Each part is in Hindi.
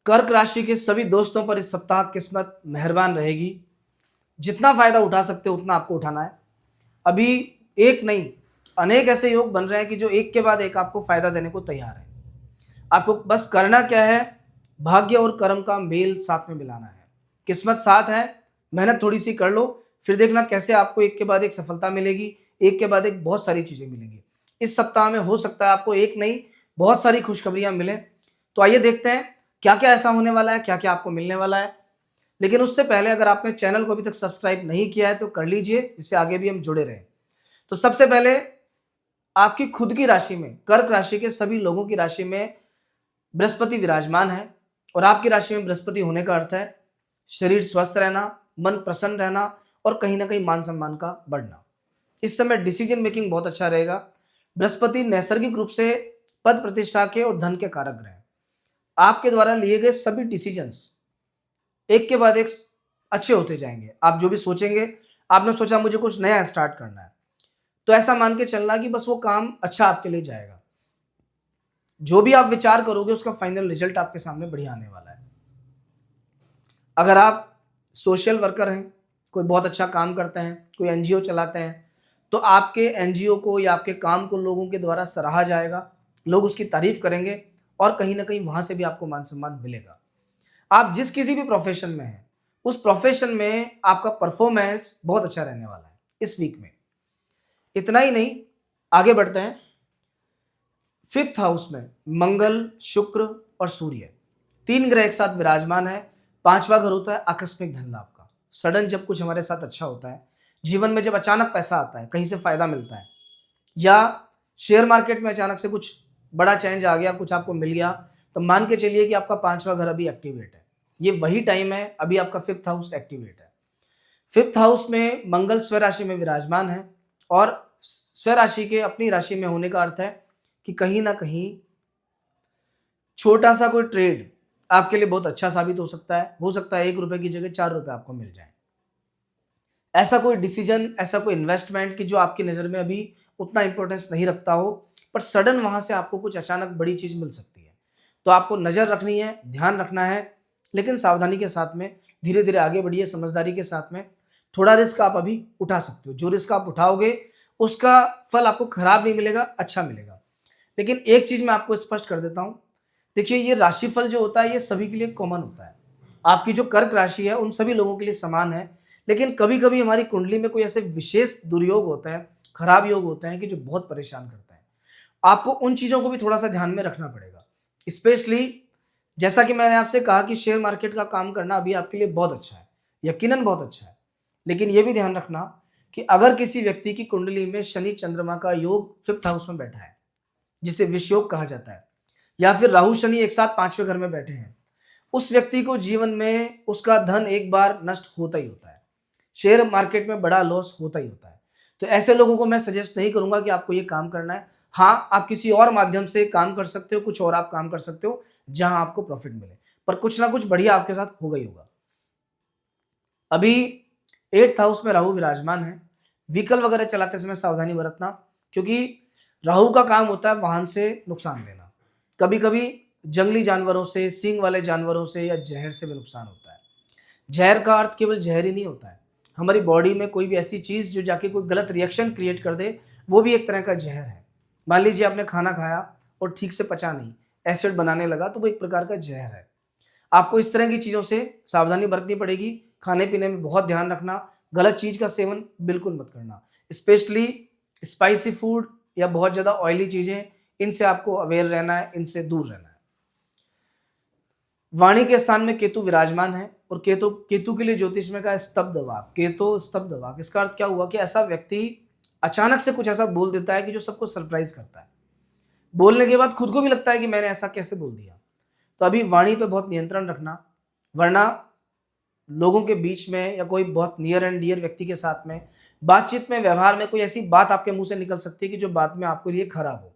कर्क राशि के सभी दोस्तों पर इस सप्ताह किस्मत मेहरबान रहेगी। जितना फायदा उठा सकते हो उतना आपको उठाना है। अभी एक नहीं, अनेक ऐसे योग बन रहे हैं कि जो एक के बाद एक आपको फायदा देने को तैयार है। आपको बस करना क्या है, भाग्य और कर्म का मेल साथ में मिलाना है। किस्मत साथ है, मेहनत थोड़ी सी कर लो, फिर देखना कैसे आपको एक के बाद एक सफलता मिलेगी, एक के बाद एक बहुत सारी चीजें मिलेंगी। इस सप्ताह में हो सकता है आपको एक नहीं बहुत सारी खुशखबरियां मिले। तो आइए देखते हैं क्या क्या ऐसा होने वाला है, क्या क्या आपको मिलने वाला है। लेकिन उससे पहले अगर आपने चैनल को अभी तक सब्सक्राइब नहीं किया है तो कर लीजिए, जिससे आगे भी हम जुड़े रहें। तो सबसे पहले आपकी खुद की राशि में, कर्क राशि के सभी लोगों की राशि में बृहस्पति विराजमान है। और आपकी राशि में बृहस्पति होने का अर्थ है शरीर स्वस्थ रहना, मन प्रसन्न रहना और कहीं ना कहीं मान सम्मान का बढ़ना। इस समय डिसीजन मेकिंग बहुत अच्छा रहेगा। बृहस्पति नैसर्गिक रूप से पद प्रतिष्ठा के और धन के कारक ग्रह हैं। आपके द्वारा लिए गए सभी डिसीजंस एक के बाद एक अच्छे होते जाएंगे। आप जो भी सोचेंगे, आपने सोचा मुझे कुछ नया स्टार्ट करना है, तो ऐसा मान के चलना कि बस वो काम अच्छा आपके लिए जाएगा। जो भी आप विचार करोगे उसका फाइनल रिजल्ट आपके सामने बढ़िया आने वाला है। अगर आप सोशल वर्कर हैं, कोई बहुत अच्छा काम करते हैं, कोई एनजीओ चलाते हैं, तो आपके एनजीओ को या आपके काम को लोगों के द्वारा सराहा जाएगा, लोग उसकी तारीफ करेंगे और कहीं ना कहीं वहां से भी आपको मान सम्मान मिलेगा। आप जिस किसी भी प्रोफेशन में हैं, उस प्रोफेशन में आपका परफॉर्मेंस बहुत अच्छा रहने वाला है इस वीक में। इतना ही नहीं, आगे बढ़ते हैं। फिफ्थ हाउस में मंगल, शुक्र और सूर्य, तीन ग्रह एक साथ विराजमान है। पांचवा घर होता है आकस्मिक धन लाभ का। सडन जब कुछ हमारे साथ अच्छा होता है, जीवन में जब अचानक पैसा आता है, कहीं से फायदा मिलता है, या शेयर मार्केट में अचानक से कुछ बड़ा चेंज आ गया, कुछ आपको मिल गया, तो मान के चलिए कि आपका पांचवा घर अभी एक्टिवेट है। ये वही टाइम है, अभी आपका फिफ्थ हाउस एक्टिवेट है। फिफ्थ हाउस में मंगल स्व राशि में विराजमान है। और स्व राशि के अपनी राशि में होने का अर्थ है कि कहीं ना कहीं छोटा सा कोई ट्रेड आपके लिए बहुत अच्छा साबित हो सकता है। हो सकता है 1 रुपए की जगह 4 रुपए आपको मिल जाए। ऐसा कोई डिसीजन, ऐसा कोई इन्वेस्टमेंट कि जो आपकी नज़र में अभी उतना इंपॉर्टेंस नहीं रखता हो, पर सडन वहां से आपको कुछ अचानक बड़ी चीज मिल सकती है। तो आपको नजर रखनी है, ध्यान रखना है, लेकिन सावधानी के साथ में धीरे धीरे आगे बढ़िए, समझदारी के साथ में। थोड़ा रिस्क आप अभी उठा सकते हो, जो रिस्क आप उठाओगे उसका फल आपको खराब नहीं मिलेगा, अच्छा मिलेगा। लेकिन एक चीज मैं आपको स्पष्ट कर देता हूं, देखिए ये राशिफल जो होता है ये सभी के लिए कॉमन होता है। आपकी जो कर्क राशि है उन सभी लोगों के लिए समान है। लेकिन कभी कभी हमारी कुंडली में कोई ऐसे विशेष दुर्योग होता है, खराब योग होते हैं कि जो बहुत परेशान करता है। आपको उन चीजों को भी थोड़ा सा ध्यान में रखना पड़ेगा। स्पेशली जैसा कि मैंने आपसे कहा कि शेयर मार्केट का काम करना अभी आपके लिए बहुत अच्छा है, यकीनन बहुत अच्छा है। लेकिन यह भी ध्यान रखना कि अगर किसी व्यक्ति की कुंडली में शनि चंद्रमा का योग फिफ्थ हाउस में बैठा है, जिसे विष योग कहा जाता है, या फिर राहु शनि एक साथ पांचवें घर में बैठे हैं, उस व्यक्ति को जीवन में उसका धन एक बार नष्ट होता ही होता है। शेयर मार्केट में बड़ा लॉस होता ही होता है। तो ऐसे लोगों को मैं सजेस्ट नहीं करूंगा कि आपको ये काम करना है। हाँ, आप किसी और माध्यम से काम कर सकते हो, कुछ और आप काम कर सकते हो जहां आपको प्रॉफिट मिले, पर कुछ ना कुछ बढ़िया आपके साथ होगा ही होगा। अभी एट्थ हाउस में राहु विराजमान है। व्हीकल वगैरह चलाते समय सावधानी बरतना, क्योंकि राहु का काम होता है वाहन से नुकसान देना। कभी कभी जंगली जानवरों से, सींग वाले जानवरों से या जहर से भी नुकसान होता है। जहर का अर्थ केवल जहर ही नहीं होता है, हमारी बॉडी में कोई भी ऐसी चीज जो जाके कोई गलत रिएक्शन क्रिएट कर दे, वो भी एक तरह का जहर है। मान लीजिए आपने खाना खाया और ठीक से पचा नहीं, एसिड बनाने लगा, तो वो एक प्रकार का जहर है। आपको इस तरह की चीजों से सावधानी बरतनी पड़ेगी। खाने पीने में बहुत ध्यान रखना, गलत चीज का सेवन बिल्कुल मत करना। स्पेशली स्पाइसी फूड या बहुत ज्यादा ऑयली चीजें, इनसे आपको अवेयर रहना है, इनसे दूर रहना है। वाणी के स्थान में केतु विराजमान है। और केतु केतु के लिए ज्योतिष में का स्तब्ध वाक, केतु स्तब्ध वाक, इसका अर्थ क्या हुआ कि ऐसा व्यक्ति अचानक से कुछ ऐसा बोल देता है कि जो सबको सरप्राइज करता है। बोलने के बाद खुद को भी लगता है कि मैंने ऐसा कैसे बोल दिया। तो अभी वाणी पे बहुत नियंत्रण रखना, वरना लोगों के बीच में या कोई बहुत नियर एंड डियर व्यक्ति के साथ में बातचीत में, व्यवहार में कोई ऐसी बात आपके मुंह से निकल सकती है कि जो बाद में आपके लिए खराब हो,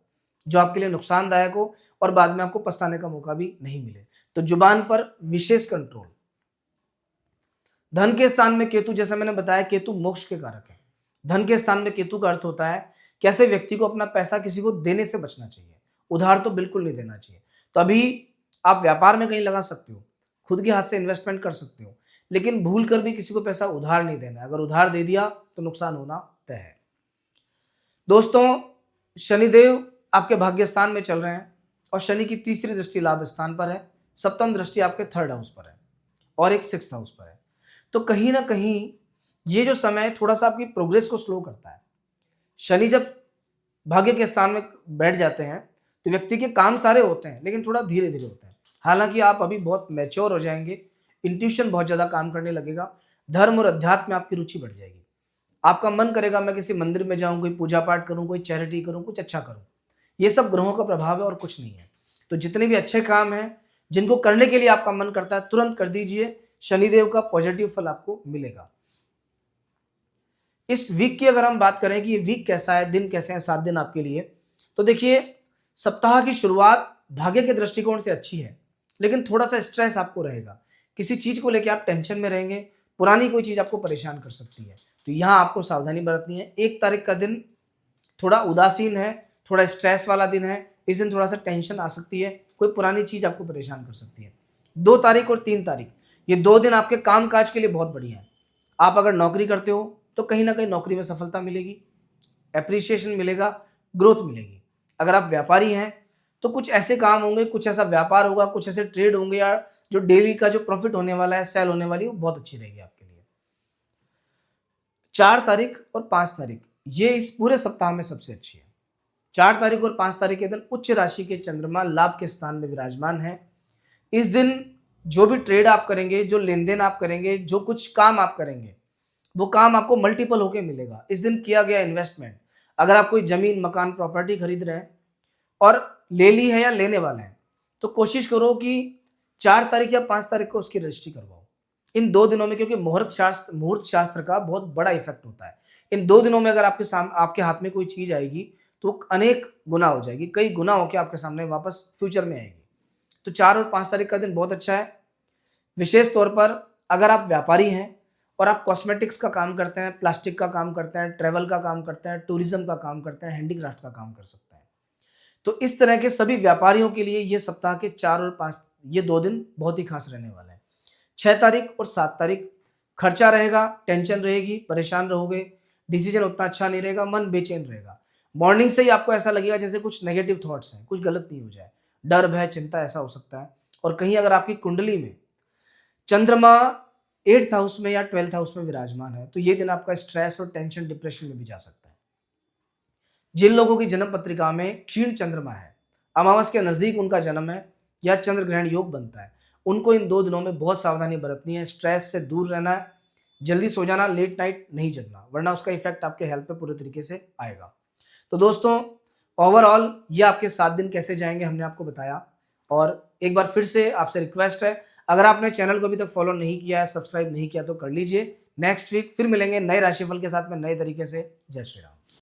जो आपके लिए नुकसानदायक हो और बाद में आपको पछताने का मौका भी नहीं मिले। तो जुबान पर विशेष कंट्रोल। धन के स्थान में केतु, जैसा मैंने बताया, केतु मोक्ष के कारक है। धन के स्थान में केतु का अर्थ होता है कि ऐसे व्यक्ति को अपना पैसा किसी को देने से बचना चाहिए, उधार तो बिल्कुल नहीं देना चाहिए। तो अभी आप व्यापार में कहीं लगा सकते हो, खुद के हाथ से इन्वेस्टमेंट कर सकते हो, लेकिन भूल कर भी किसी को पैसा उधार नहीं देना है। अगर उधार दे दिया तो नुकसान होना तय है। दोस्तों, शनिदेव आपके भाग्य स्थान में चल रहे हैं और शनि की तीसरी दृष्टि लाभ स्थान पर है, सप्तम दृष्टि आपके थर्ड हाउस पर है और एक सिक्स्थ हाउस पर है। तो कहीं ना कहीं ये जो समय थोड़ा सा आपकी प्रोग्रेस को स्लो करता है। शनि जब भाग्य के स्थान में बैठ जाते हैं तो व्यक्ति के काम सारे होते हैं, लेकिन थोड़ा धीरे धीरे होते हैं। हालांकि आप अभी बहुत मैच्योर हो जाएंगे, इंट्यूशन बहुत ज्यादा काम करने लगेगा, धर्म और अध्यात्म में आपकी रुचि बढ़ जाएगी। आपका मन करेगा मैं किसी मंदिर में जाऊं, कोई पूजा पाठ करूं, कोई चैरिटी करूं, कुछ अच्छा करूं। ये सब ग्रहों का प्रभाव है और कुछ नहीं है। तो जितने भी अच्छे काम हैं जिनको करने के लिए आपका मन करता है, तुरंत कर दीजिए, शनिदेव का पॉजिटिव फल आपको मिलेगा। इस वीक की अगर हम बात करें कि ये वीक कैसा है, दिन कैसे हैं, 7 दिन आपके लिए, तो देखिए सप्ताह की शुरुआत भाग्य के दृष्टिकोण से अच्छी है, लेकिन थोड़ा सा स्ट्रेस आपको रहेगा। किसी चीज को लेकर आप टेंशन में रहेंगे, पुरानी कोई चीज आपको परेशान कर सकती है, तो यहाँ आपको सावधानी बरतनी है। 1 तारीख का दिन थोड़ा उदासीन है, थोड़ा स्ट्रेस वाला दिन है। इस दिन थोड़ा सा टेंशन आ सकती है, कोई पुरानी चीज आपको परेशान कर सकती है। 2 तारीख और 3 तारीख ये 2 दिन आपके काम काज के लिए बहुत बढ़िया है। आप अगर नौकरी करते हो तो कहीं ना कहीं नौकरी में सफलता मिलेगी, एप्रिसिएशन मिलेगा, ग्रोथ मिलेगी। अगर आप व्यापारी हैं तो कुछ ऐसे काम होंगे, कुछ ऐसा व्यापार होगा, कुछ ऐसे ट्रेड होंगे या जो डेली का जो प्रॉफिट होने वाला है, सेल होने वाली, वो बहुत अच्छी रहेगी आपके लिए। 4 तारीख और 5 तारीख ये इस पूरे सप्ताह में सबसे अच्छी है। 4 तारीख और 5 तारीख के दिन उच्च राशि के चंद्रमा लाभ के स्थान में विराजमान है। इस दिन जो भी ट्रेड आप करेंगे, जो लेन देन आप करेंगे, जो कुछ काम आप करेंगे, वो काम आपको मल्टीपल होके मिलेगा। इस दिन किया गया इन्वेस्टमेंट, अगर आप कोई जमीन, मकान, प्रॉपर्टी खरीद रहे हैं और ले ली है या लेने वाले हैं, तो कोशिश करो कि 4 तारीख या 5 तारीख को उसकी रजिस्ट्री करवाओ। इन 2 दिनों में, क्योंकि मुहूर्त शास्त्र का बहुत बड़ा इफेक्ट होता है। इन 2 दिनों में अगर आपके हाथ में कोई चीज आएगी तो अनेक गुना हो जाएगी, कई गुना होकर आपके सामने वापस फ्यूचर में आएगी। तो 4 और 5 तारीख का दिन बहुत अच्छा है। विशेष तौर पर अगर आप व्यापारी हैं और आप कॉस्मेटिक्स का काम करते हैं, प्लास्टिक का काम करते हैं, ट्रेवल का काम करते हैं, टूरिज्म का काम करते हैं, हैंडीक्राफ्ट का काम कर सकते हैं, तो इस तरह के सभी व्यापारियों के लिए ये सप्ताह के 4 और 5 ये 2 दिन बहुत ही खास रहने वाले हैं। 6 तारीख और 7 तारीख खर्चा रहेगा, टेंशन रहेगी, परेशान रहोगे, डिसीजन उतना अच्छा नहीं रहेगा, मन बेचैन रहेगा। मॉर्निंग से ही आपको ऐसा लगेगा जैसे कुछ नेगेटिव थॉट्स हैं, कुछ गलत नहीं हो जाए, डर भय चिंता ऐसा हो सकता है। और कहीं अगर आपकी कुंडली में चंद्रमा 8th हाउस में या 12th हाउस में विराजमान है तो ये दिन आपका स्ट्रेस और टेंशन, डिप्रेशन में भी जा सकता है। जिन लोगों की जन्म पत्रिका में क्षीण चंद्रमा है, अमावस के नजदीक उनका जन्म है या चंद्र ग्रहण योग बनता है, उनको इन 2 दिनों में बहुत सावधानी बरतनी है, स्ट्रेस से दूर रहना है, जल्दी सो जाना, लेट नाइट नहीं जगना, वरना उसका इफेक्ट आपके हेल्थ पे पूरे तरीके से आएगा। तो दोस्तों, ओवरऑल ये आपके 7 दिन कैसे जाएंगे हमने आपको बताया। और एक बार फिर से आपसे रिक्वेस्ट है, अगर आपने चैनल को अभी तक फॉलो नहीं किया है, सब्सक्राइब नहीं किया तो कर लीजिए। नेक्स्ट वीक फिर मिलेंगे नए राशिफल के साथ में, नए तरीके से। जय श्री राम।